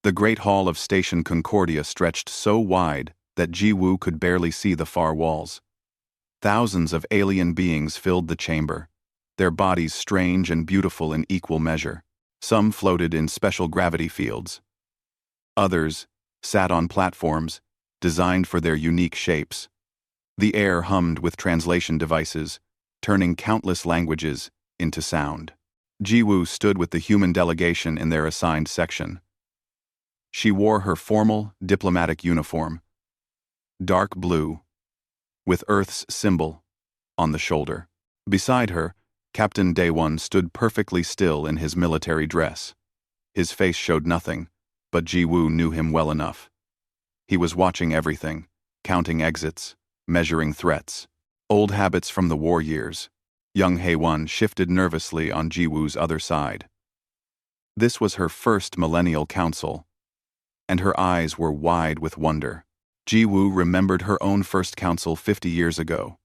The great hall of Station Concordia stretched so wide that Ji-woo could barely see the far walls. Thousands of alien beings filled the chamber, their bodies strange and beautiful in equal measure. Some floated in special gravity fields. Others sat on platforms designed for their unique shapes. The air hummed with translation devices, turning countless languages into sound. Ji-woo stood with the human delegation in their assigned section. She wore her formal, diplomatic uniform, dark blue, with Earth's symbol on the shoulder. Beside her, Captain Daewon stood perfectly still in his military dress. His face showed nothing, but Ji-woo knew him well enough. He was watching everything, counting exits, measuring threats. Old habits from the war years. Young Hae-won shifted nervously on Ji-woo's other side. This was her first millennial council, and her eyes were wide with wonder. Ji-woo remembered her own first council 50 years ago,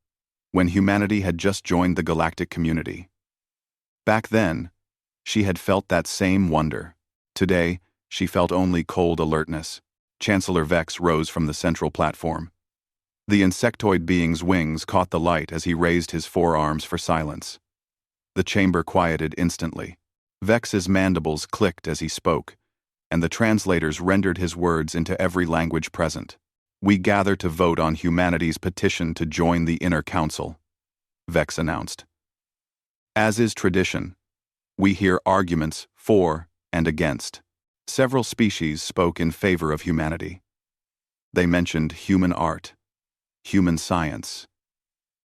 when humanity had just joined the galactic community. Back then, she had felt that same wonder. Today, she felt only cold alertness. Chancellor Vex rose from the central platform. The insectoid being's wings caught the light as he raised his forearms for silence. The chamber quieted instantly. Vex's mandibles clicked as he spoke, and the translators rendered his words into every language present. "We gather to vote on humanity's petition to join the Inner Council," Vex announced. "As is tradition, we hear arguments for and against." Several species spoke in favor of humanity. They mentioned human art, human science,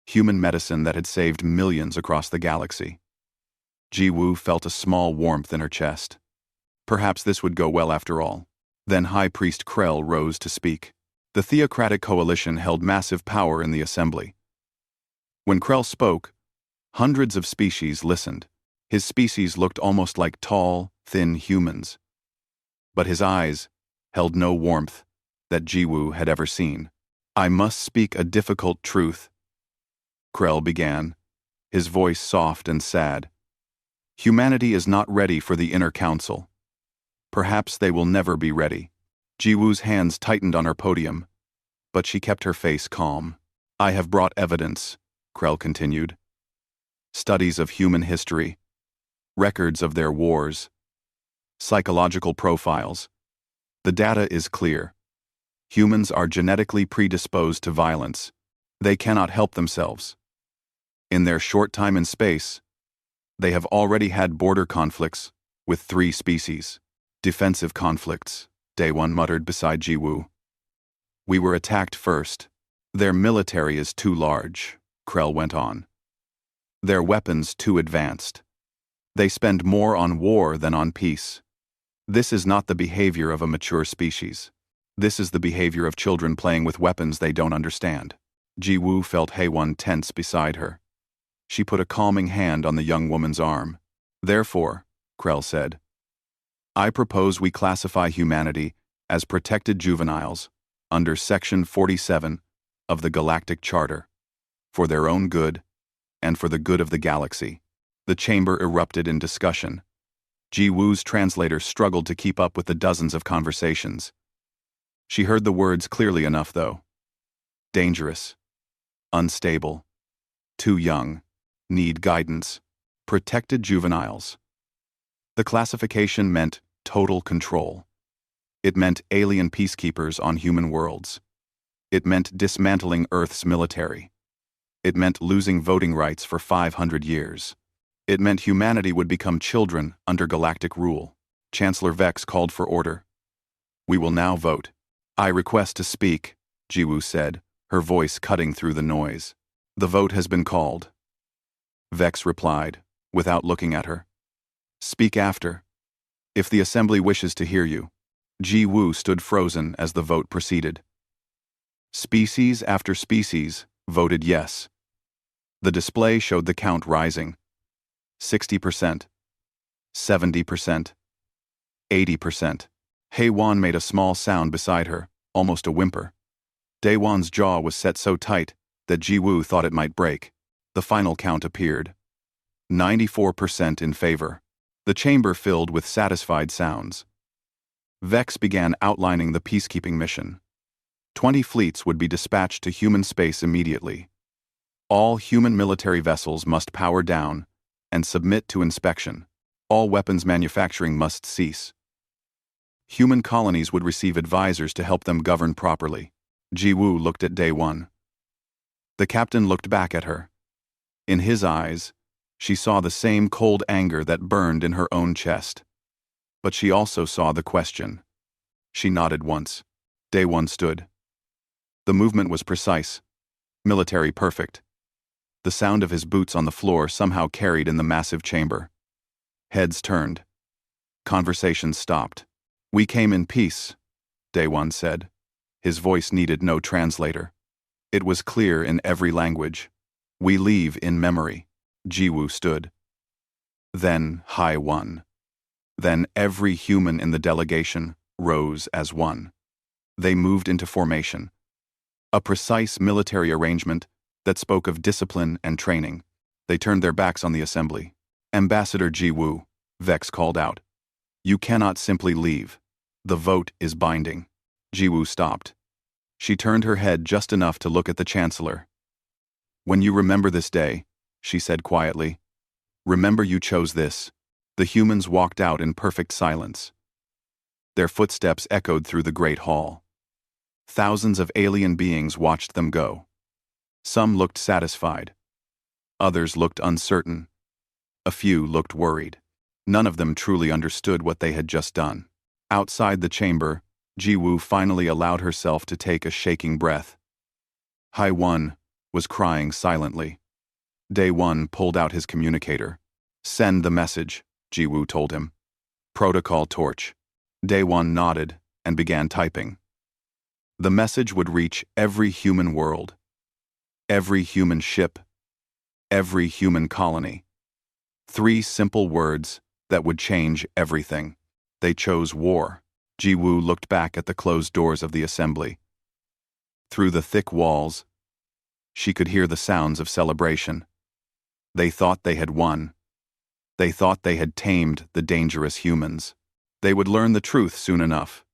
human medicine that had saved millions across the galaxy. Ji-woo felt a small warmth in her chest. Perhaps this would go well after all. Then High Priest Krell rose to speak. The Theocratic Coalition held massive power in the assembly. When Krell spoke, hundreds of species listened. His species looked almost like tall, thin humans. But his eyes held no warmth that Ji-woo had ever seen. "I must speak a difficult truth," Krell began, his voice soft and sad. "Humanity is not ready for the Inner Council. Perhaps they will never be ready." Ji-woo's hands tightened on her podium, but she kept her face calm. "I have brought evidence," Krell continued. "Studies of human history, records of their wars, psychological profiles. The data is clear. Humans are genetically predisposed to violence. They cannot help themselves. In their short time in space, they have already had border conflicts with 3 species. Defensive conflicts," Daewon muttered beside Ji-woo. "We were attacked first. Their military is too large," Krell went on. "Their weapons too advanced. They spend more on war than on peace. This is not the behavior of a mature species. This is the behavior of children playing with weapons they don't understand." Ji-woo felt Hae-won tense beside her. She put a calming hand on the young woman's arm. "Therefore," Krell said, "I propose we classify humanity as protected juveniles under Section 47 of the Galactic Charter, for their own good and for the good of the galaxy." The chamber erupted in discussion. Ji-woo's translator struggled to keep up with the dozens of conversations. She heard the words clearly enough, though. Dangerous, unstable, too young, need guidance, protected juveniles. The classification meant total control. It meant alien peacekeepers on human worlds. It meant dismantling Earth's military. It meant losing voting rights for 500 years. It meant humanity would become children under galactic rule. Chancellor Vex called for order. "We will now vote." "I request to speak," Ji-woo said, her voice cutting through the noise. "The vote has been called," Vex replied, without looking at her. "Speak after, if the assembly wishes to hear you." Ji-woo stood frozen as the vote proceeded. Species after species voted yes. The display showed the count rising. 60%, 70%, 80%. Hae-won made a small sound beside her, almost a whimper. Daewon's jaw was set so tight that Ji-woo thought it might break. The final count appeared. 94% in favor. The chamber filled with satisfied sounds. Vex began outlining the peacekeeping mission. 20 fleets would be dispatched to human space immediately. All human military vessels must power down and submit to inspection. All weapons manufacturing must cease. Human colonies would receive advisors to help them govern properly. Jiwoo looked at Day One. The captain looked back at her. In his eyes, she saw the same cold anger that burned in her own chest. But she also saw the question. She nodded once. Day One stood. The movement was precise, military perfect. The sound of his boots on the floor somehow carried in the massive chamber. Heads turned. Conversations stopped. "We came in peace," Day One said. His voice needed no translator. It was clear in every language. "We leave in memory." Jiwoo stood. Then Hai One. Then every human in the delegation rose as one. They moved into formation. A precise military arrangement that spoke of discipline and training. They turned their backs on the assembly. "Ambassador Jiwoo," Vex called out. "You cannot simply leave. The vote is binding." Jiwoo stopped. She turned her head just enough to look at the Chancellor. "When you remember this day," she said quietly, "remember you chose this." The humans walked out in perfect silence. Their footsteps echoed through the great hall. Thousands of alien beings watched them go. Some looked satisfied. Others looked uncertain. A few looked worried. None of them truly understood what they had just done. Outside the chamber, Jiwoo finally allowed herself to take a shaking breath. Hai One was crying silently. Day One pulled out his communicator. "Send the message," Jiwoo told him. "Protocol torch." Day One nodded and began typing. The message would reach every human world, every human ship, every human colony. 3 simple words that would change everything. They chose war. Jiwoo looked back at the closed doors of the assembly. Through the thick walls, she could hear the sounds of celebration. They thought they had won. They thought they had tamed the dangerous humans. They would learn the truth soon enough.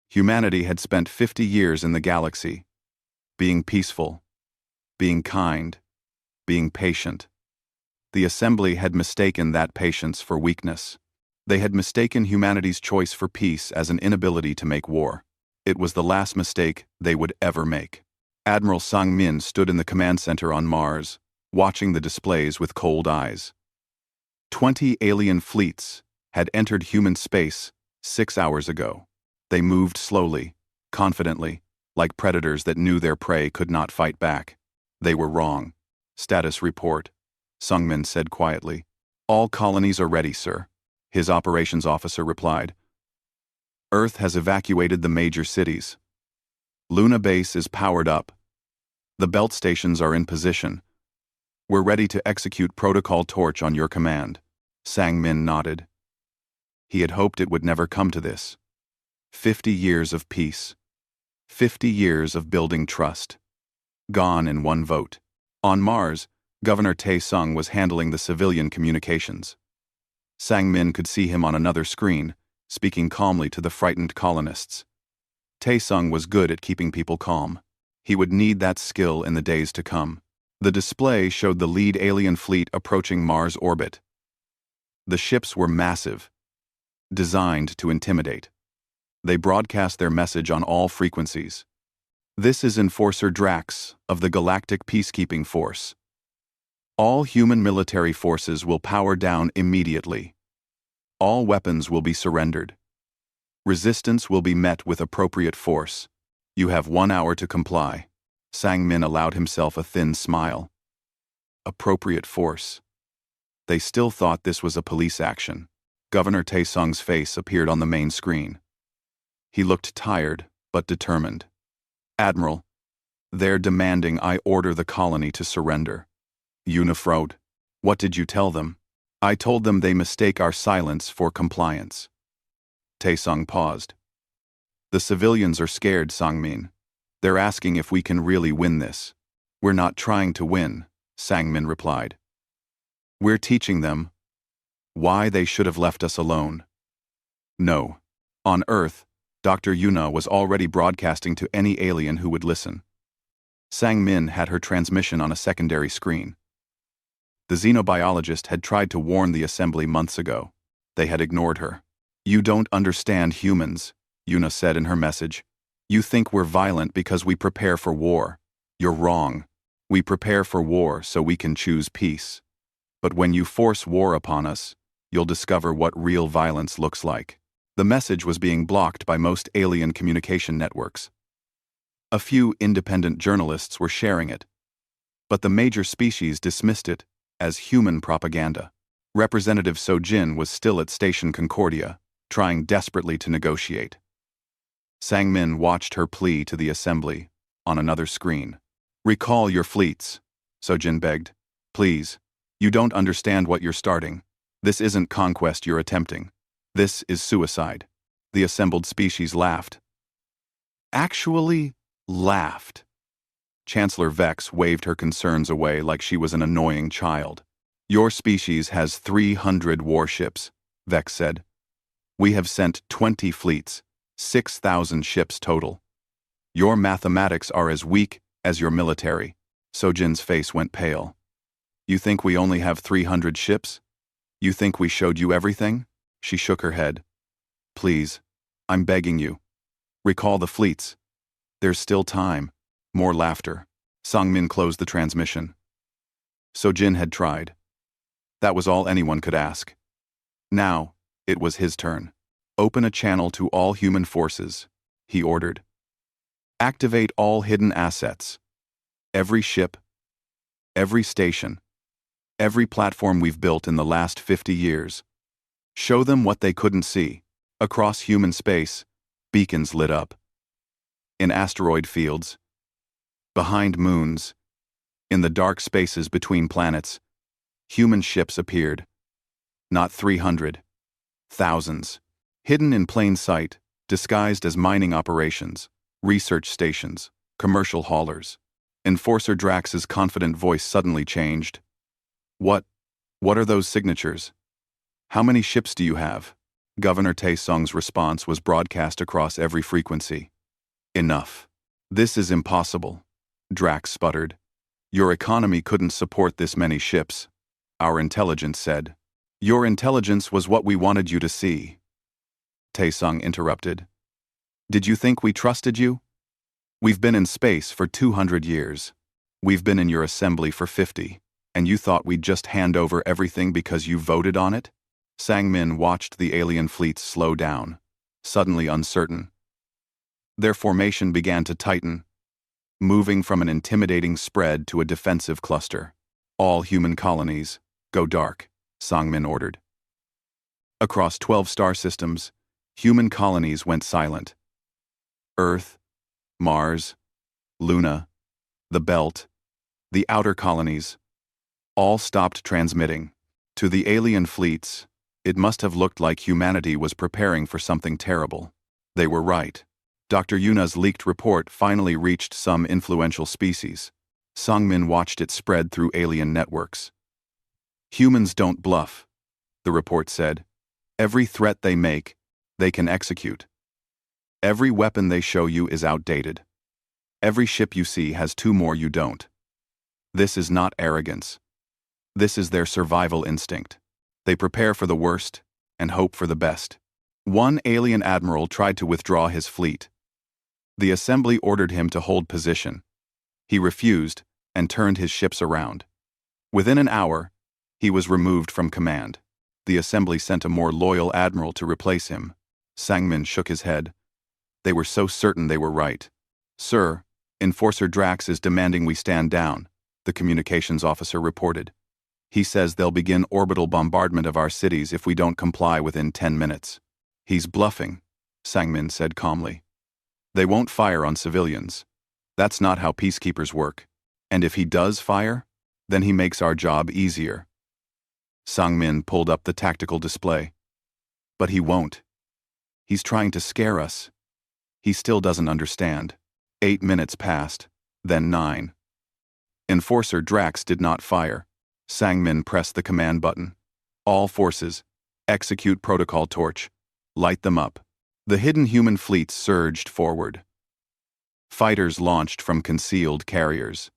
Humanity had spent 50 years in the galaxy, being peaceful, being kind, being patient. The assembly had mistaken that patience for weakness. They had mistaken humanity's choice for peace as an inability to make war. It was the last mistake they would ever make. Admiral Sang-min stood in the command center on Mars, watching the displays with cold eyes. 20 alien fleets had entered human space 6 hours ago. They moved slowly, confidently, like predators that knew their prey could not fight back. They were wrong. "Status report," Sungmin said quietly. "All colonies are ready, sir," his operations officer replied. "Earth has evacuated the major cities. Luna Base is powered up. The belt stations are in position. We're ready to execute Protocol Torch on your command." Sang-min nodded. He had hoped it would never come to this. 50 years of peace. 50 years of building trust. Gone in one vote. On Mars, Governor Tae-sung was handling the civilian communications. Sang-min could see him on another screen, speaking calmly to the frightened colonists. Tae-sung was good at keeping people calm. He would need that skill in the days to come. The display showed the lead alien fleet approaching Mars orbit. The ships were massive, designed to intimidate. They broadcast their message on all frequencies. "This is Enforcer Drax of the Galactic Peacekeeping Force. All human military forces will power down immediately. All weapons will be surrendered. Resistance will be met with appropriate force. You have 1 hour to comply." Sang-min allowed himself a thin smile. Appropriate force. They still thought this was a police action. Governor Tae-sung's face appeared on the main screen. He looked tired, but determined. "Admiral, they're demanding I order the colony to surrender." "Unifrode, what did you tell them?" "I told them they mistake our silence for compliance." Tae-sung paused. "The civilians are scared, Sang-min. They're asking if we can really win this." "We're not trying to win," Sang-min replied. "We're teaching them why they should have left us alone." "No, On Earth, Dr. Yuna was already broadcasting to any alien who would listen. Sang Min had her transmission on a secondary screen. The xenobiologist had tried to warn the assembly months ago. They had ignored her. "You don't understand humans," Yuna said in her message. "You think we're violent because we prepare for war. You're wrong. We prepare for war so we can choose peace. But when you force war upon us, you'll discover what real violence looks like." The message was being blocked by most alien communication networks. A few independent journalists were sharing it, but the major species dismissed it as human propaganda. Representative Sojin was still at Station Concordia, trying desperately to negotiate. Sang Min watched her plea to the assembly on another screen. "Recall your fleets," Sojin begged. "Please, you don't understand what you're starting. This isn't conquest you're attempting. This is suicide." The assembled species laughed. Actually laughed. Chancellor Vex waved her concerns away like she was an annoying child. "Your species has 300 warships," Vex said. "We have sent 20 fleets, 6,000 ships total. Your mathematics are as weak as your military." Sojin's face went pale. "You think we only have 300 ships? You think we showed you everything?" She shook her head. "Please, I'm begging you. Recall the fleets. There's still time." More laughter. Sang Min closed the transmission. Sojin had tried. That was all anyone could ask. Now, it was his turn. "Open a channel to all human forces," he ordered. "Activate all hidden assets. Every ship, every station, every platform we've built in the last 50 years. Show them what they couldn't see." Across human space, beacons lit up. In asteroid fields, behind moons, in the dark spaces between planets, human ships appeared. Not 300, thousands. Hidden in plain sight, disguised as mining operations, research stations, commercial haulers. Enforcer Drax's confident voice suddenly changed. What are those signatures? How many ships do you have?" Governor Taesung's response was broadcast across every frequency. "Enough. This is impossible," Drax sputtered. "Your economy couldn't support this many ships," our intelligence said. "Your intelligence was what we wanted you to see." Taesung interrupted. "Did you think we trusted you? We've been in space for 200 years. We've been in your assembly for 50, and you thought we'd just hand over everything because you voted on it?" Sang Min watched the alien fleets slow down, suddenly uncertain. Their formation began to tighten, moving from an intimidating spread to a defensive cluster. "All human colonies, go dark," Sang Min ordered. Across 12 star systems, human colonies went silent. Earth, Mars, Luna, the Belt, the outer colonies, all stopped transmitting. To the alien fleets, it must have looked like humanity was preparing for something terrible. They were right. Dr. Yuna's leaked report finally reached some influential species. Sang Min watched it spread through alien networks. "Humans don't bluff," the report said. "Every threat they make, they can execute. Every weapon they show you is outdated. Every ship you see has 2 more you don't. This is not arrogance. This is their survival instinct. They prepare for the worst and hope for the best." One alien admiral tried to withdraw his fleet. The assembly ordered him to hold position. He refused and turned his ships around. Within an hour, he was removed from command. The assembly sent a more loyal admiral to replace him. Sang Min shook his head. They were so certain they were right. "Sir, Enforcer Drax is demanding we stand down," the communications officer reported. "He says they'll begin orbital bombardment of our cities if we don't comply within 10 minutes. "He's bluffing," Sang Min said calmly. "They won't fire on civilians. That's not how peacekeepers work. And if he does fire, then he makes our job easier." Sang Min pulled up the tactical display. "But he won't. He's trying to scare us. He still doesn't understand." 8 minutes passed, then 9. Enforcer Drax did not fire. Sang Min pressed the command button. "All forces, execute protocol torch. Light them up." The hidden human fleets surged forward. Fighters launched from concealed carriers.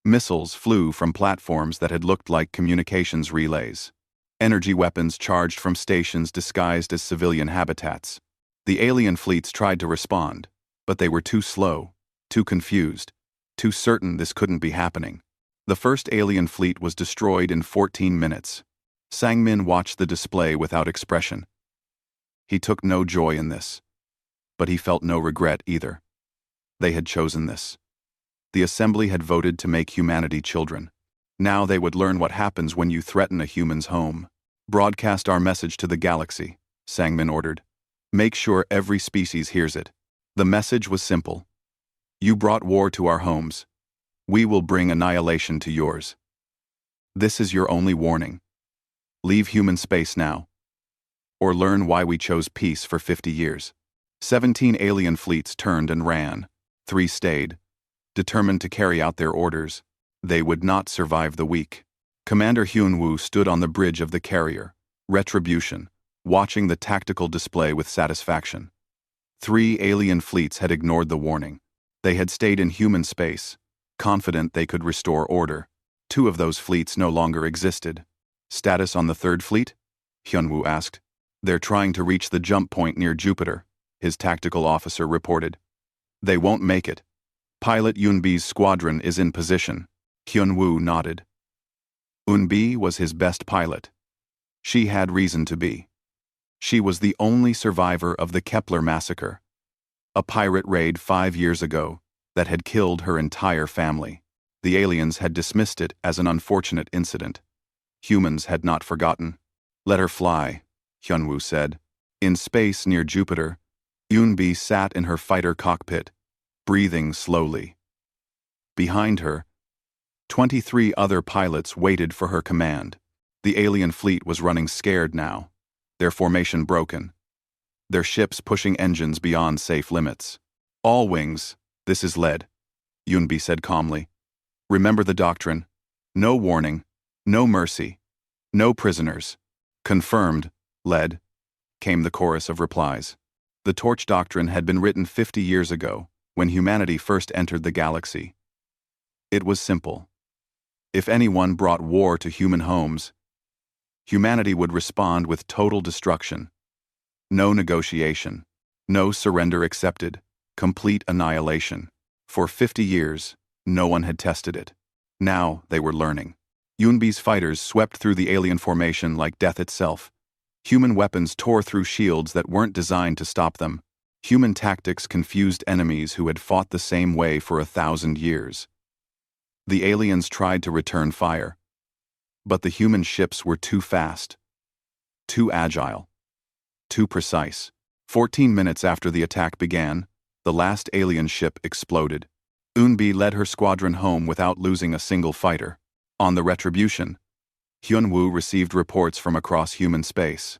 Missiles flew from platforms that had looked like communications relays. Energy weapons charged from stations disguised as civilian habitats. The alien fleets tried to respond, but they were too slow, too confused, too certain this couldn't be happening. The first alien fleet was destroyed in 14 minutes. Sang-min watched the display without expression. He took no joy in this, but he felt no regret either. They had chosen this. The assembly had voted to make humanity children. Now they would learn what happens when you threaten a human's home. Broadcast our message to the galaxy, Sang-min ordered. Make sure every species hears it. The message was simple. You brought war to our homes. We will bring annihilation to yours. This is your only warning. Leave human space now. Or learn why we chose peace for 50 years. 17 alien fleets turned and ran. 3 stayed, determined to carry out their orders. They would not survive the week. Commander Hyun-woo stood on the bridge of the carrier, Retribution, watching the tactical display with satisfaction. 3 alien fleets had ignored the warning. They had stayed in human space, confident they could restore order. 2 of those fleets no longer existed. Status on the 3rd fleet? Hyun-woo asked. They're trying to reach the jump point near Jupiter, his tactical officer reported. They won't make it. Pilot Yoonbi's squadron is in position. Hyun-woo nodded. Eunbi was his best pilot. She had reason to be. She was the only survivor of the Kepler massacre, a pirate raid 5 years ago that had killed her entire family. The aliens had dismissed it as an unfortunate incident. Humans had not forgotten. Let her fly, Hyun-woo said. In space near Jupiter, Eunbi sat in her fighter cockpit, breathing slowly. Behind her, 23 other pilots waited for her command. The alien fleet was running scared now, their formation broken, their ships pushing engines beyond safe limits. All wings, this is lead, Eunbi said calmly. Remember the doctrine. No warning, no mercy, no prisoners. Confirmed, lead, came the chorus of replies. The torch doctrine had been written 50 years ago, when humanity first entered the galaxy. It was simple. If anyone brought war to human homes, humanity would respond with total destruction. No negotiation, no surrender accepted, complete annihilation. For 50 years, no one had tested it. Now they were learning. Yoonbi's fighters swept through the alien formation like death itself. Human weapons tore through shields that weren't designed to stop them. Human tactics confused enemies who had fought the same way for 1,000 years. The aliens tried to return fire, but the human ships were too fast, too agile, too precise. 14 minutes after the attack began, the last alien ship exploded. Eunbi led her squadron home without losing a single fighter. On the Retribution, Hyun-woo received reports from across human space.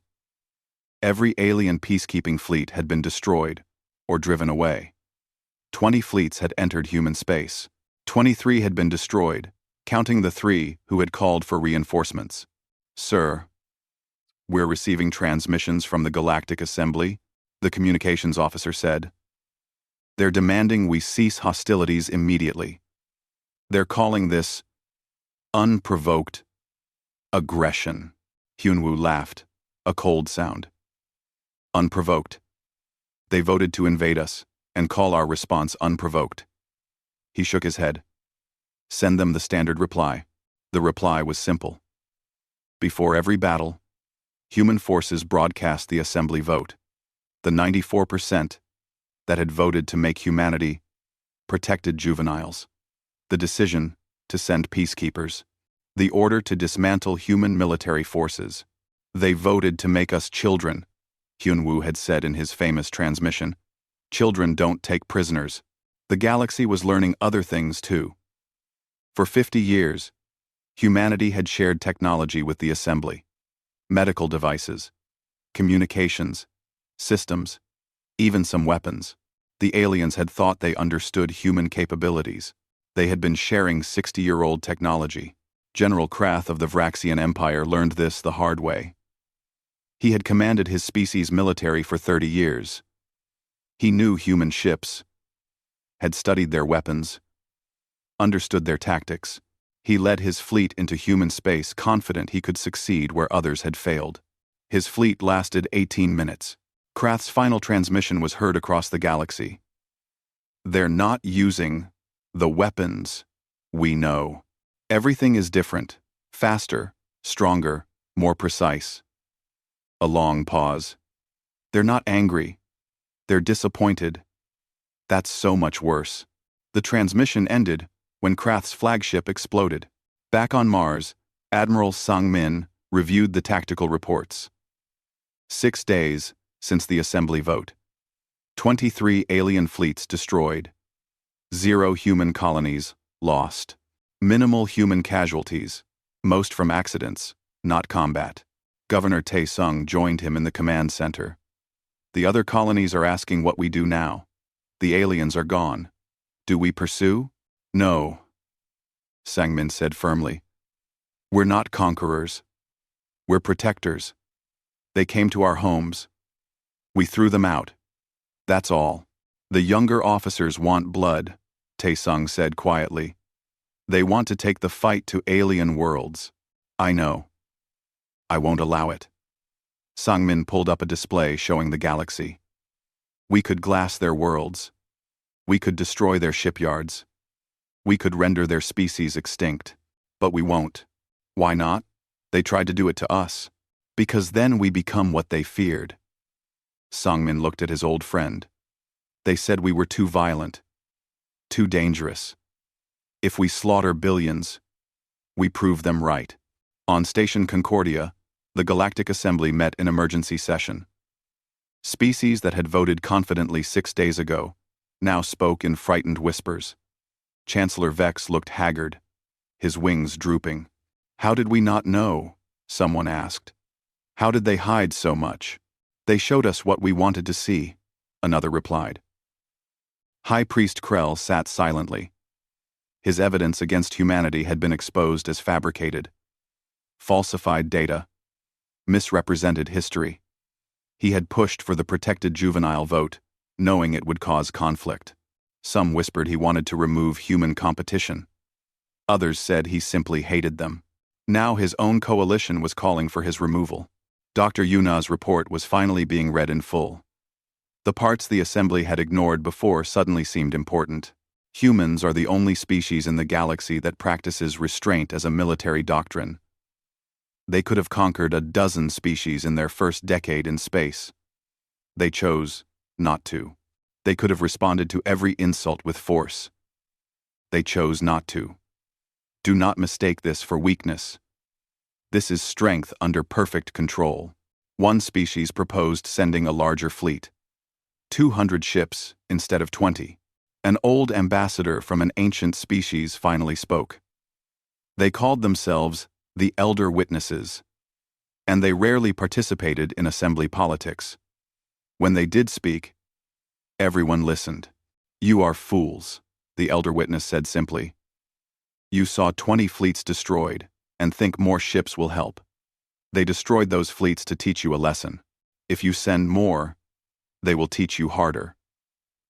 Every alien peacekeeping fleet had been destroyed or driven away. 20 fleets had entered human space. 23 had been destroyed, counting the 3 who had called for reinforcements. Sir, we're receiving transmissions from the Galactic Assembly, the communications officer said. They're demanding we cease hostilities immediately. They're calling this unprovoked aggression. Hyun-woo laughed, a cold sound. Unprovoked. They voted to invade us and call our response unprovoked. He shook his head. Send them the standard reply. The reply was simple. Before every battle, human forces broadcast the assembly vote. The 94% that had voted to make humanity protected juveniles. The decision to send peacekeepers. The order to dismantle human military forces. They voted to make us children, Hyun-woo had said in his famous transmission. Children don't take prisoners. The galaxy was learning other things too. For 50 years, humanity had shared technology with the assembly. Medical devices, communications, systems, even some weapons. The aliens had thought they understood human capabilities. They had been sharing 60-year-old technology. General Krath of the Vraxian Empire learned this the hard way. He had commanded his species' military for 30 years. He knew human ships, had studied their weapons, understood their tactics. He led his fleet into human space, confident he could succeed where others had failed. His fleet lasted 18 minutes. Krath's final transmission was heard across the galaxy. They're not using the weapons we know. Everything is different, faster, stronger, more precise. A long pause. They're not angry. They're disappointed. That's so much worse. The transmission ended when Krath's flagship exploded. Back on Mars, Admiral Sang-min reviewed the tactical reports. 6 days since the assembly vote. 23 alien fleets destroyed. 0 human colonies lost. Minimal human casualties, most from accidents, not combat. Governor Tae-sung joined him in the command center. The other colonies are asking what we do now. The aliens are gone. Do we pursue? No, Sang-min said firmly. We're not conquerors. We're protectors. They came to our homes. We threw them out. That's all. The younger officers want blood, Tae-sung said quietly. They want to take the fight to alien worlds. I know. I won't allow it. Sang-min pulled up a display showing the galaxy. We could glass their worlds. We could destroy their shipyards. We could render their species extinct. But we won't. Why not? They tried to do it to us. Because then we become what they feared. Sang-min looked at his old friend. They said we were too violent. Too dangerous. If we slaughter billions, we prove them right. On Station Concordia, the Galactic Assembly met in emergency session. Species that had voted confidently 6 days ago now spoke in frightened whispers. Chancellor Vex looked haggard, his wings drooping. How did we not know? Someone asked. How did they hide so much? They showed us what we wanted to see, another replied. High Priest Krell sat silently. His evidence against humanity had been exposed as fabricated. Falsified data. Misrepresented history. He had pushed for the protected juvenile vote, knowing it would cause conflict. Some whispered he wanted to remove human competition. Others said he simply hated them. Now his own coalition was calling for his removal. Dr. Yuna's report was finally being read in full. The parts the Assembly had ignored before suddenly seemed important. Humans are the only species in the galaxy that practices restraint as a military doctrine. They could have conquered a dozen species in their first decade in space. They chose not to. They could have responded to every insult with force. They chose not to. Do not mistake this for weakness. This is strength under perfect control. One species proposed sending a larger fleet. 200 ships instead of 20. An old ambassador from an ancient species finally spoke. They called themselves the Elder Witnesses, and they rarely participated in assembly politics. When they did speak, everyone listened. You are fools, the Elder Witness said simply. You saw 20 fleets destroyed, and think more ships will help. They destroyed those fleets to teach you a lesson. If you send more, they will teach you harder.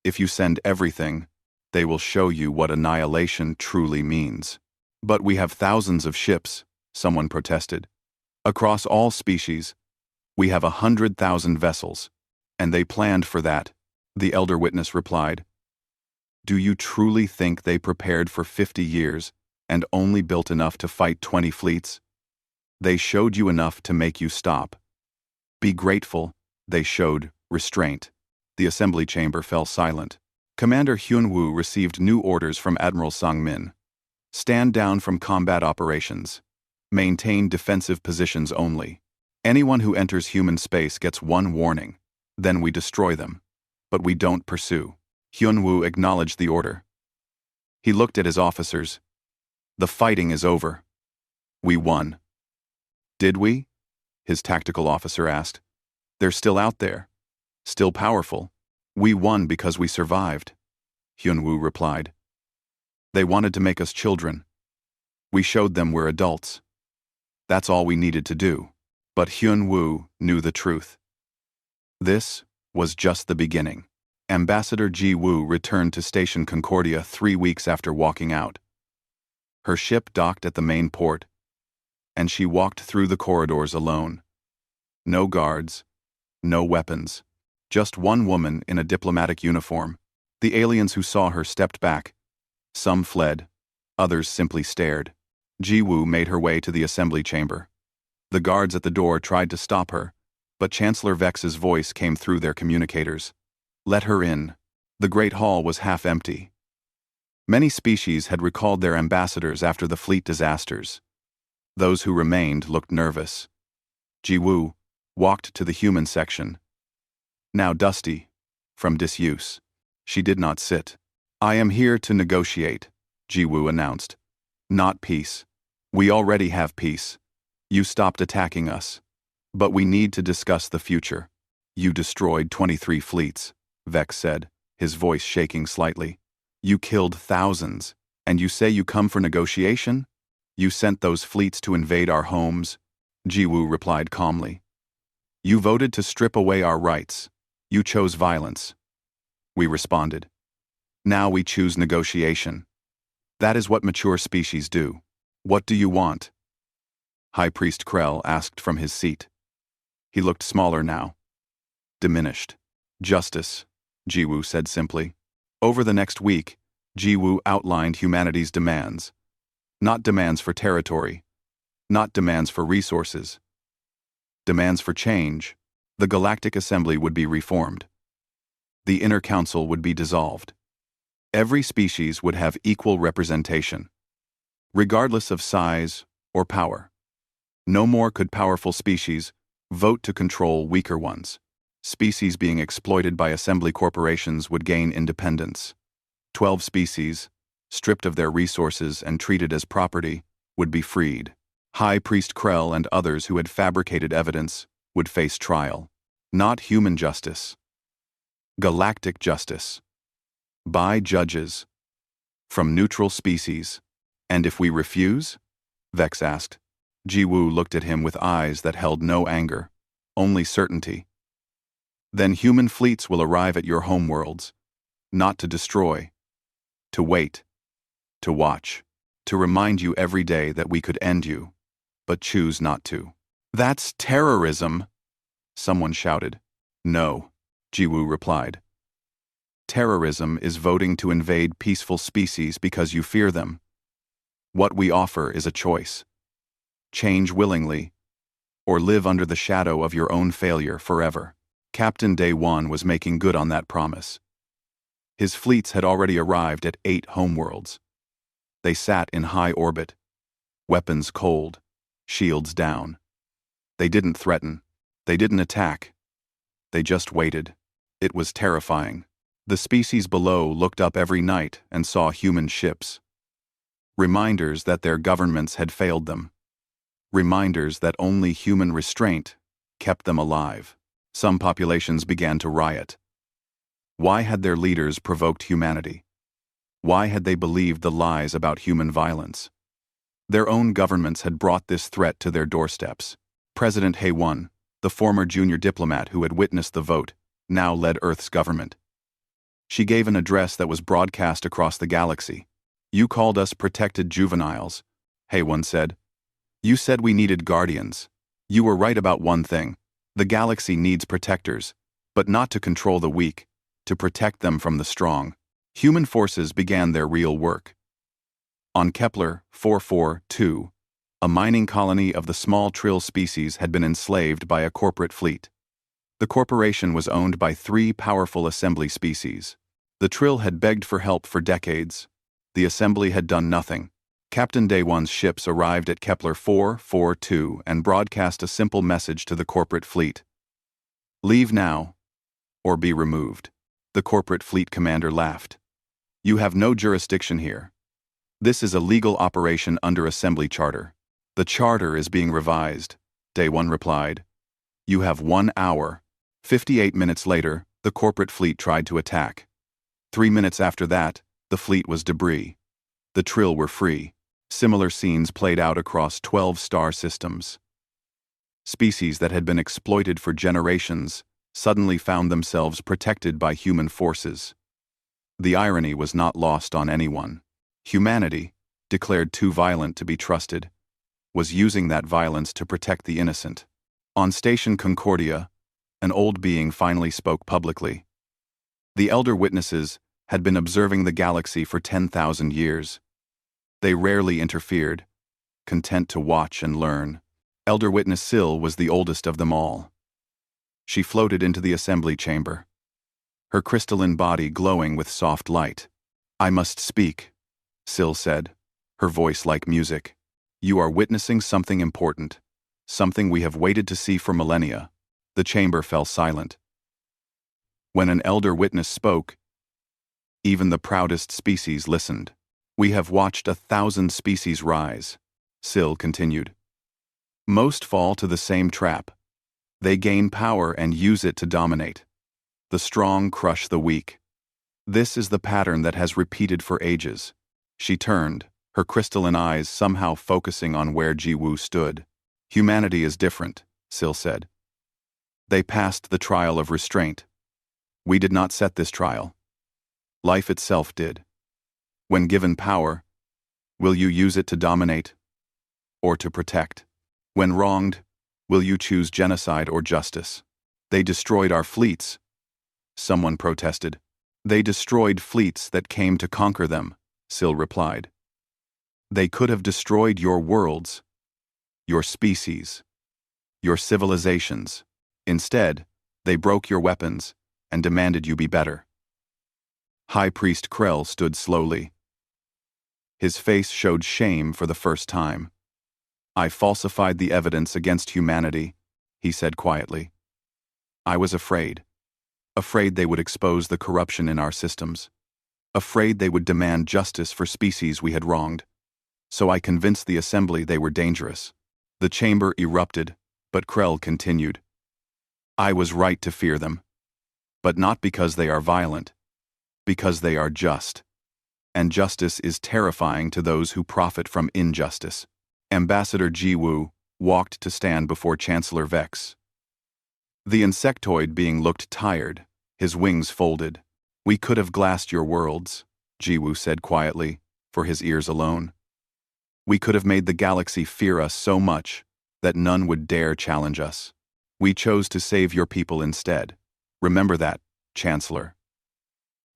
If you send everything, they will show you what annihilation truly means. But we have thousands of ships, someone protested. Across all species, we have 100,000 vessels, and they planned for that, the Elder Witness replied. Do you truly think they prepared for 50 years and only built enough to fight 20 fleets? They showed you enough to make you stop. Be grateful, they showed restraint. The assembly chamber fell silent. Commander Hyun-woo received new orders from Admiral Sang-min. Stand down from combat operations. Maintain defensive positions only. Anyone who enters human space gets one warning. Then we destroy them. But we don't pursue. Hyun-woo acknowledged the order. He looked at his officers. The fighting is over. We won. Did we? His tactical officer asked. They're still out there. Still powerful. We won because we survived, Hyun-woo replied. They wanted to make us children. We showed them we're adults. That's all we needed to do. But Hyun Woo knew the truth. This was just the beginning. Ambassador Ji Woo returned to Station Concordia 3 weeks after walking out. Her ship docked at the main port, and she walked through the corridors alone. No guards, no weapons, just one woman in a diplomatic uniform. The aliens who saw her stepped back. Some fled, others simply stared. Ji Woo made her way to the assembly chamber. The guards at the door tried to stop her, but Chancellor Vex's voice came through their communicators. Let her in. The Great Hall was half empty. Many species had recalled their ambassadors after the fleet disasters. Those who remained looked nervous. Ji Woo walked to the human section, now dusty from disuse. She did not sit. I am here to negotiate, Ji Woo announced. Not peace. We already have peace. You stopped attacking us. But we need to discuss the future. You destroyed 23 fleets, Vex said, his voice shaking slightly. You killed thousands, and you say you come for negotiation? You sent those fleets to invade our homes, Ji Woo replied calmly. You voted to strip away our rights. You chose violence. We responded. Now we choose negotiation. That is what mature species do. What do you want? High Priest Krell asked from his seat. He looked smaller now. Diminished. Justice, Ji Woo said simply. Over the next week, Ji Woo outlined humanity's demands. Not demands for territory. Not demands for resources. Demands for change. The Galactic Assembly would be reformed. The Inner Council would be dissolved. Every species would have equal representation, regardless of size or power. No more could powerful species vote to control weaker ones. Species being exploited by assembly corporations would gain independence. 12 species, stripped of their resources and treated as property, would be freed. High Priest Krell and others who had fabricated evidence would face trial. Not human justice. Galactic justice. By judges. From neutral species. And if we refuse? Vex asked. Ji Woo looked at him with eyes that held no anger, only certainty. Then human fleets will arrive at your homeworlds, not to destroy, to wait, to watch, to remind you every day that we could end you, but choose not to. That's terrorism, someone shouted. No, Ji Woo replied. Terrorism is voting to invade peaceful species because you fear them. What we offer is a choice. Change willingly, or live under the shadow of your own failure forever. Captain Day One was making good on that promise. His fleets had already arrived at 8 homeworlds. They sat in high orbit, weapons cold, shields down. They didn't threaten. They didn't attack. They just waited. It was terrifying. The species below looked up every night and saw human ships. Reminders that their governments had failed them. Reminders that only human restraint kept them alive. Some populations began to riot. Why had their leaders provoked humanity? Why had they believed the lies about human violence? Their own governments had brought this threat to their doorsteps. President Hae-won, the former junior diplomat who had witnessed the vote, now led Earth's government. She gave an address that was broadcast across the galaxy. You called us protected juveniles, Hae-won said. You said we needed guardians. You were right about one thing. The galaxy needs protectors, but not to control the weak, to protect them from the strong. Human forces began their real work. On Kepler 442, a mining colony of the small trill species had been enslaved by a corporate fleet. The corporation was owned by 3 powerful assembly species. The trill had begged for help for decades. The assembly had done nothing. Captain Daewon's ships arrived at Kepler 442 and broadcast a simple message to the corporate fleet. Leave now, or be removed. The corporate fleet commander laughed. You have no jurisdiction here. This is a legal operation under assembly charter. The charter is being revised, Daewon replied. You have 1 hour. 58 minutes later, the corporate fleet tried to attack. 3 minutes after that, the fleet was debris. The trill were free. Similar scenes played out across 12 star systems. Species that had been exploited for generations suddenly found themselves protected by human forces. The irony was not lost on anyone. Humanity, declared too violent to be trusted, was using that violence to protect the innocent. On Station Concordia, an old being finally spoke publicly. The elder witnesses had been observing the galaxy for 10,000 years. They rarely interfered, content to watch and learn. Elder Witness Syl was the oldest of them all. She floated into the assembly chamber, her crystalline body glowing with soft light. "I must speak," Syl said, her voice like music. "You are witnessing something important, something we have waited to see for millennia." The chamber fell silent. When an elder witness spoke, even the proudest species listened. "We have watched 1,000 species rise," Syl continued. "Most fall to the same trap. They gain power and use it to dominate. The strong crush the weak. This is the pattern that has repeated for ages." She turned, her crystalline eyes somehow focusing on where Jiwoo stood. "Humanity is different," Syl said. "They passed the trial of restraint. We did not set this trial. Life itself did. When given power, will you use it to dominate or to protect? When wronged, will you choose genocide or justice?" "They destroyed our fleets," someone protested. "They destroyed fleets that came to conquer them," Syl replied. "They could have destroyed your worlds, your species, your civilizations. Instead, they broke your weapons and demanded you be better." High Priest Krell stood slowly. His face showed shame for the first time. "I falsified the evidence against humanity," he said quietly. "I was afraid. Afraid they would expose the corruption in our systems. Afraid they would demand justice for species we had wronged. So I convinced the assembly they were dangerous." The chamber erupted, but Krell continued. "I was right to fear them. But not because they are violent. Because they are just. And justice is terrifying to those who profit from injustice." Ambassador Jiwoo walked to stand before Chancellor Vex. The insectoid being looked tired, his wings folded. "We could have glassed your worlds," Jiwoo said quietly, for his ears alone. "We could have made the galaxy fear us so much that none would dare challenge us. We chose to save your people instead. Remember that, Chancellor.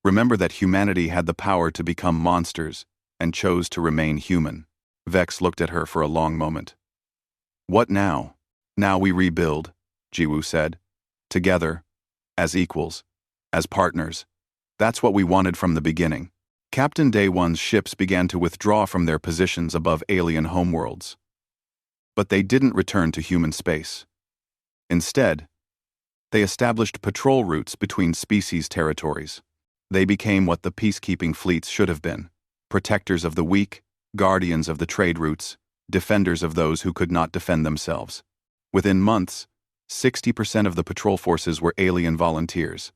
Remember that humanity had the power to become monsters and chose to remain human." Vex looked at her for a long moment. "What now?" "Now we rebuild," Jiwoo said. "Together, as equals, as partners. That's what we wanted from the beginning." Captain Day One's ships began to withdraw from their positions above alien homeworlds. But they didn't return to human space. Instead, they established patrol routes between species territories. They became what the peacekeeping fleets should have been: protectors of the weak, guardians of the trade routes, defenders of those who could not defend themselves. Within months, 60% of the patrol forces were alien volunteers.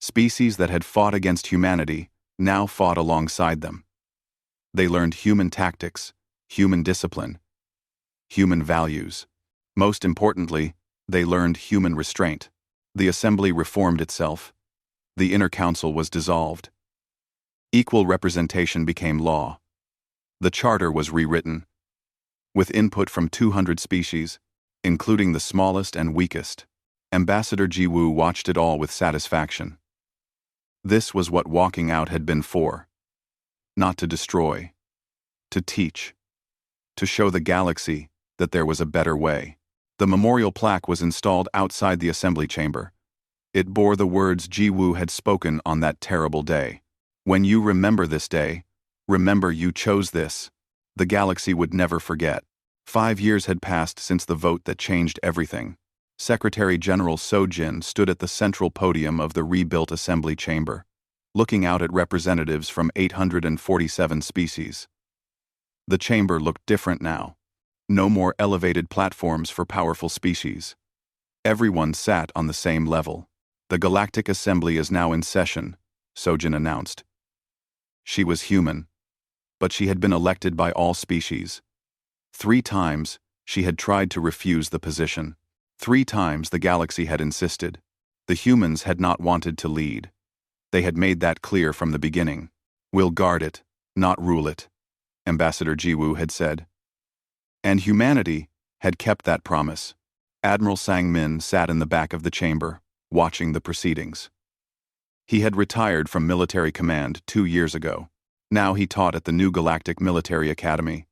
Species that had fought against humanity now fought alongside them. They learned human tactics, human discipline, human values. Most importantly, they learned human restraint. The assembly reformed itself. The inner council was dissolved. Equal representation became law. The charter was rewritten, with input from 200 species, including the smallest and weakest. Ambassador Jiwoo watched it all with satisfaction. This was what walking out had been for. Not to destroy, to teach, to show the galaxy that there was a better way. The memorial plaque was installed outside the assembly chamber. It bore the words Jiwoo had spoken on that terrible day. "When you remember this day, remember you chose this." The galaxy would never forget. 5 years had passed since the vote that changed everything. Secretary General Sojin stood at the central podium of the rebuilt assembly chamber, looking out at representatives from 847 species. The chamber looked different now. No more elevated platforms for powerful species. Everyone sat on the same level. "The Galactic Assembly is now in session," Sojin announced. She was human, but she had been elected by all species. 3 times, She had tried to refuse the position. 3 times the galaxy had insisted. The humans had not wanted to lead. They had made that clear from the beginning. "We'll guard it, not rule it," Ambassador Jiwoo had said. And humanity had kept that promise. Admiral Sang-min sat in the back of the chamber, watching the proceedings. He had retired from military command 2 years ago. Now he taught at the new Galactic Military Academy,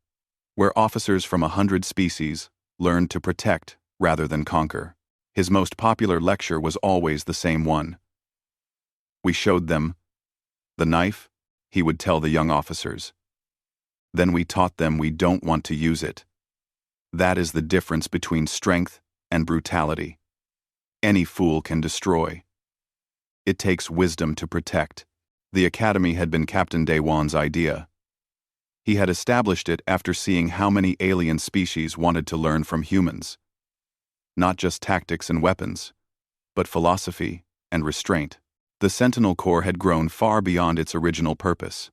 where officers from 100 species learned to protect rather than conquer. His most popular lecture was always the same one. "We showed them the knife," he would tell the young officers. "Then we taught them we don't want to use it. That is the difference between strength and brutality. Any fool can destroy. It takes wisdom to protect." The academy had been Captain Daewon's idea. He had established it after seeing how many alien species wanted to learn from humans. Not just tactics and weapons, but philosophy and restraint. The Sentinel Corps had grown far beyond its original purpose.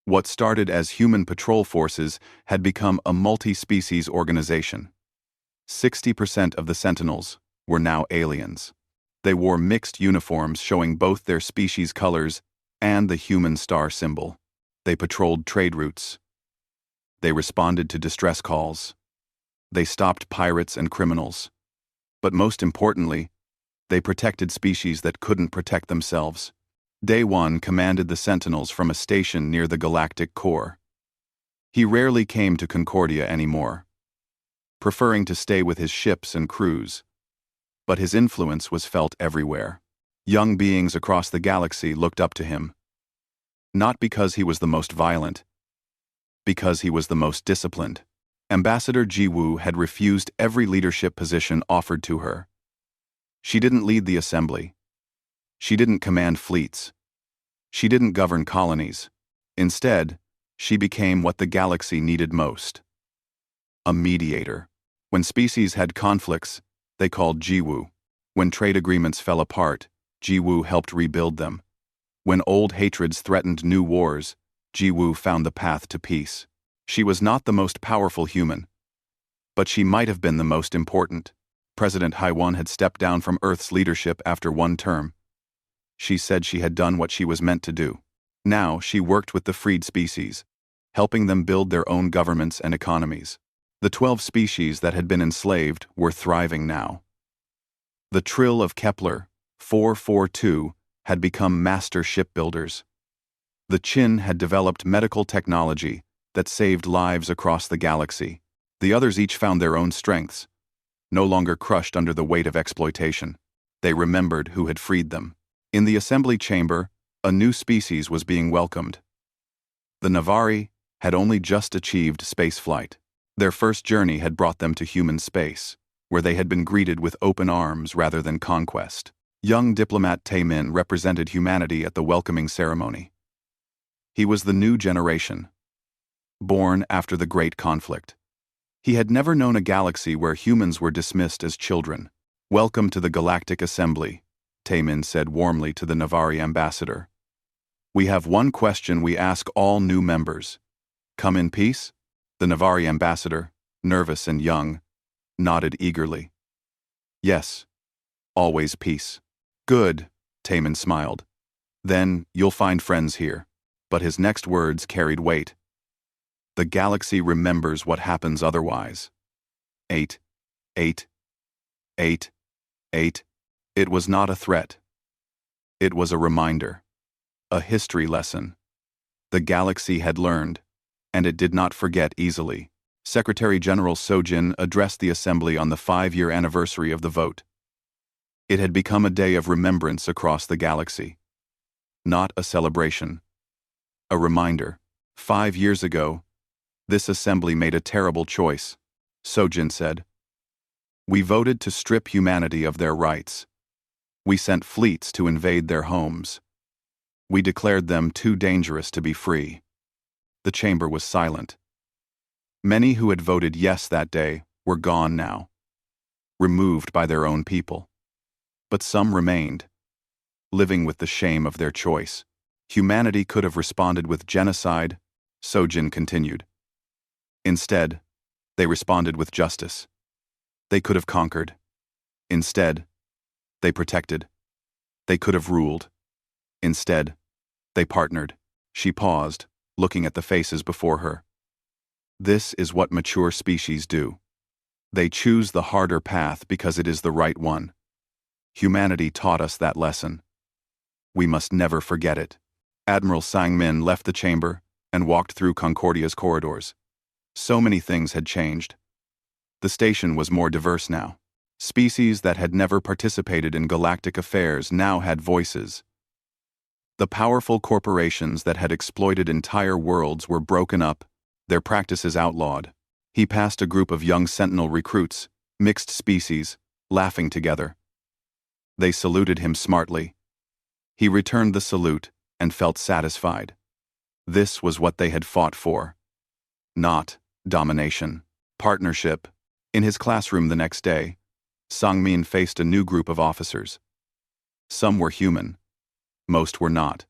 What started as human patrol forces had become a multi-species organization. 60% of the Sentinels were now aliens. They wore mixed uniforms showing both their species colors and the human star symbol. They patrolled trade routes. They responded to distress calls. They stopped pirates and criminals. But most importantly, they protected species that couldn't protect themselves. Daewon commanded the Sentinels from a station near the Galactic Core. He rarely came to Concordia anymore, preferring to stay with his ships and crews. But his influence was felt everywhere. Young beings across the galaxy looked up to him. Not because he was the most violent, because he was the most disciplined. Ambassador Jiwoo had refused every leadership position offered to her. She didn't lead the assembly. She didn't command fleets. She didn't govern colonies. Instead, she became what the galaxy needed most: a mediator. When species had conflicts, they called Jiwoo. When trade agreements fell apart, Jiwoo helped rebuild them. When old hatreds threatened new wars, Jiwoo found the path to peace. She was not the most powerful human, but she might have been the most important. President Haiwan had stepped down from Earth's leadership after 1 term. She said she had done what she was meant to do. Now she worked with the freed species, helping them build their own governments and economies. The 12 species that had been enslaved were thriving now. The Trill of Kepler, 442, had become master shipbuilders. The Qin had developed medical technology that saved lives across the galaxy. The others each found their own strengths, no longer crushed under the weight of exploitation. They remembered who had freed them. In the assembly chamber, a new species was being welcomed. The Navari had only just achieved spaceflight. Their first journey had brought them to human space, where they had been greeted with open arms rather than conquest. Young diplomat Tae-min represented humanity at the welcoming ceremony. He was the new generation, born after the Great Conflict. He had never known a galaxy where humans were dismissed as children. "Welcome to the Galactic Assembly," Tae-min said warmly to the Navari ambassador. "We have one question we ask all new members. Come in peace?" The Navari ambassador, nervous and young, nodded eagerly. "Yes, always peace." "Good," Tae-min smiled. "Then you'll find friends here." But his next words carried weight. "The galaxy remembers what happens otherwise." 8, 8, 8, 8. It was not a threat. It was a reminder, a history lesson. The galaxy had learned, and it did not forget easily. Secretary General Sojin addressed the assembly on the 5-year anniversary of the vote. It had become a day of remembrance across the galaxy. Not a celebration. A reminder. 5 years ago, this assembly made a terrible choice, Sojin said. "We voted to strip humanity of their rights. We sent fleets to invade their homes. We declared them too dangerous to be free." The chamber was silent. Many who had voted yes that day were gone now, removed by their own people. But some remained, living with the shame of their choice. Humanity could have responded with genocide, Sojin continued. Instead, They responded with justice. They could have conquered. Instead, they protected. They could have ruled. Instead, they partnered. She paused, looking at the faces before her. This is what mature species do. They choose the harder path because it is the right one. Humanity taught us that lesson. We must never forget it. Admiral Sang-min left the chamber and walked through Concordia's corridors. So many things had changed. The station was more diverse now. Species that had never participated in galactic affairs now had voices. The powerful corporations that had exploited entire worlds were broken up, their practices outlawed. He passed a group of young Sentinel recruits, mixed species, laughing together. They saluted him smartly. He returned the salute and felt satisfied. This was what they had fought for. Not domination. Partnership. In his classroom the next day, Sang-min faced a new group of officers. Some were human. Most were not.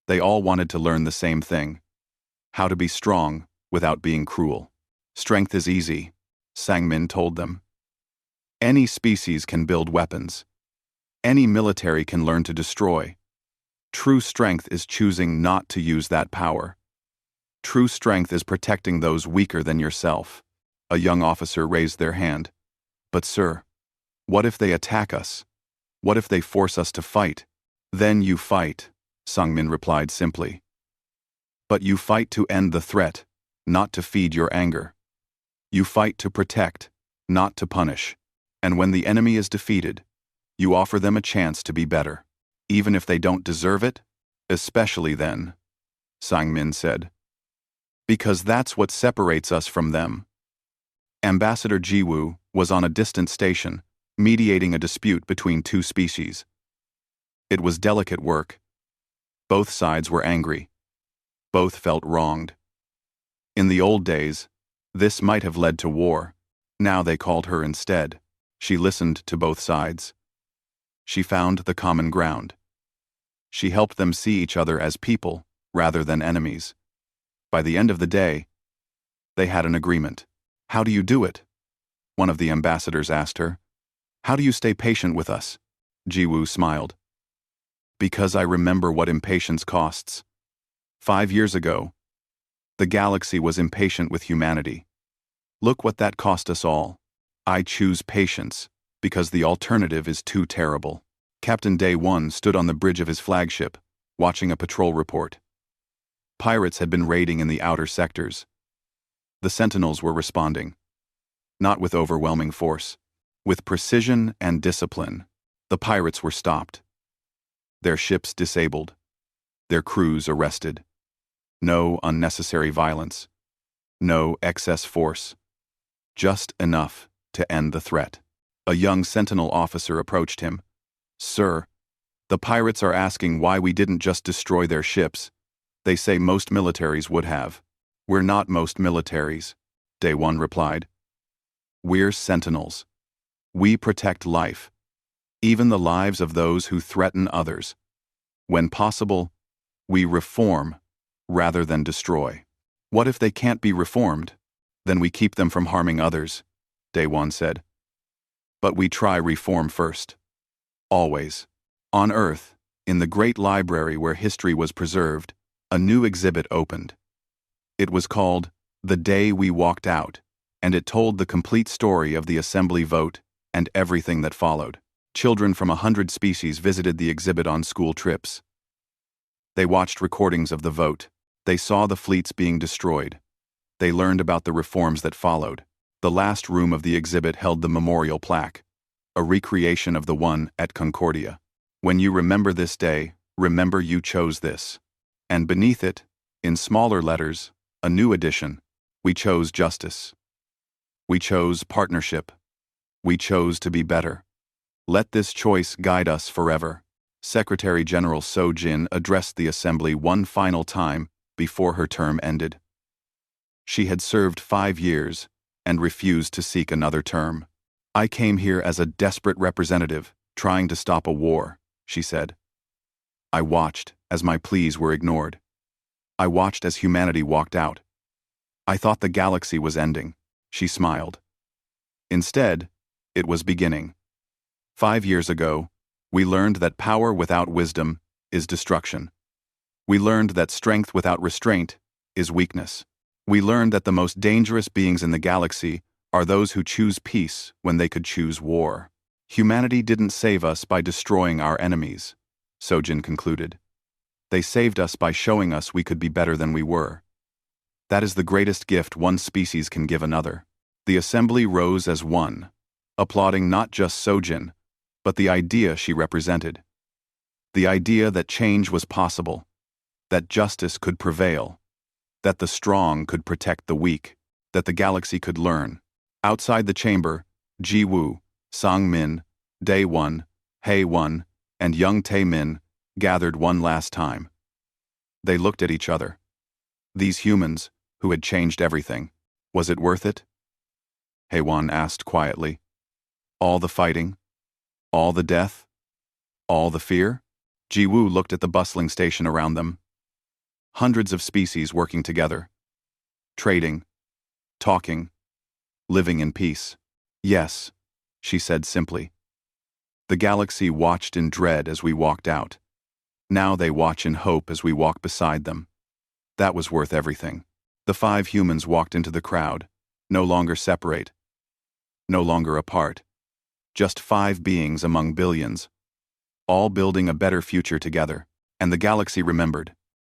They all wanted to learn the same thing. How to be strong without being cruel. Strength is easy, Sang-min told them. Any species can build weapons. Any military can learn to destroy. True strength is choosing not to use that power. True strength is protecting those weaker than yourself. A young officer raised their hand. But sir, what if they attack us? What if they force us to fight? Then you fight, Sang-min replied simply. But you fight to end the threat, not to feed your anger. You fight to protect, not to punish. And when the enemy is defeated, you offer them a chance to be better. Even if they don't deserve it, especially then, Sang-min said. Because that's what separates us from them. Ambassador Jiwoo was on a distant station, mediating a dispute between two species. It was delicate work. Both sides were angry. Both felt wronged. In the old days, this might have led to war. Now they called her instead. She listened to both sides. She found the common ground. She helped them see each other as people rather than enemies. By the end of the day, they had an agreement. How do you do it? One of the ambassadors asked her. How do you stay patient with us? Jiwoo smiled. Because I remember what impatience costs. 5 years ago, the galaxy was impatient with humanity. Look what that cost us all. I choose patience, because the alternative is too terrible. Captain Day 1 stood on the bridge of his flagship, watching a patrol report. Pirates had been raiding in the outer sectors. The Sentinels were responding. Not with overwhelming force. With precision and discipline, the pirates were stopped. Their ships disabled. Their crews arrested. No unnecessary violence. No excess force. Just enough to end the threat. A young Sentinel officer approached him. Sir, the pirates are asking why we didn't just destroy their ships. They say most militaries would have. We're not most militaries, Day 1 replied. We're Sentinels. We protect life, even the lives of those who threaten others. When possible, we reform rather than destroy. What if they can't be reformed? Then we keep them from harming others, Day 1 said. But we try reform first. Always. On Earth, in the great library where history was preserved, a new exhibit opened. It was called The Day We Walked Out, and it told the complete story of the assembly vote and everything that followed. Children from 100 species visited the exhibit on school trips. They watched recordings of the vote. They saw the fleets being destroyed. They learned about the reforms that followed. The last room of the exhibit held the memorial plaque, a recreation of the one at Concordia. When you remember this day, remember you chose this. And beneath it, in smaller letters, a new edition, we chose justice. We chose partnership. We chose to be better. Let this choice guide us forever. Secretary General So Jin addressed the assembly one final time before her term ended. She had served 5 years and refused to seek another term. I came here as a desperate representative, trying to stop a war, she said. I watched as my pleas were ignored. I watched as humanity walked out. I thought the galaxy was ending. She smiled. Instead, it was beginning. 5 years ago, we learned that power without wisdom is destruction. We learned that strength without restraint is weakness. We learned that the most dangerous beings in the galaxy are those who choose peace when they could choose war. Humanity didn't save us by destroying our enemies, Sojin concluded. They saved us by showing us we could be better than we were. That is the greatest gift one species can give another. The assembly rose as one, applauding not just Sojin, but the idea she represented. The idea that change was possible, that justice could prevail, that the strong could protect the weak, that the galaxy could learn. Outside the chamber, Ji-woo, Sang-min, Dae-won, Hae-won, and young Tae-min gathered one last time. They looked at each other. These humans, who had changed everything, was it worth it? Hae-won asked quietly. All the fighting? All the death? All the fear? Ji-woo looked at the bustling station around them. Hundreds of species working together. Trading. Talking. Living in peace. Yes, she said simply. The galaxy watched in dread as we walked out. Now they watch in hope as we walk beside them. That was worth everything. The 5 humans walked into the crowd, no longer separate, no longer apart. Just 5 beings among billions, all building a better future together. And the galaxy remembered.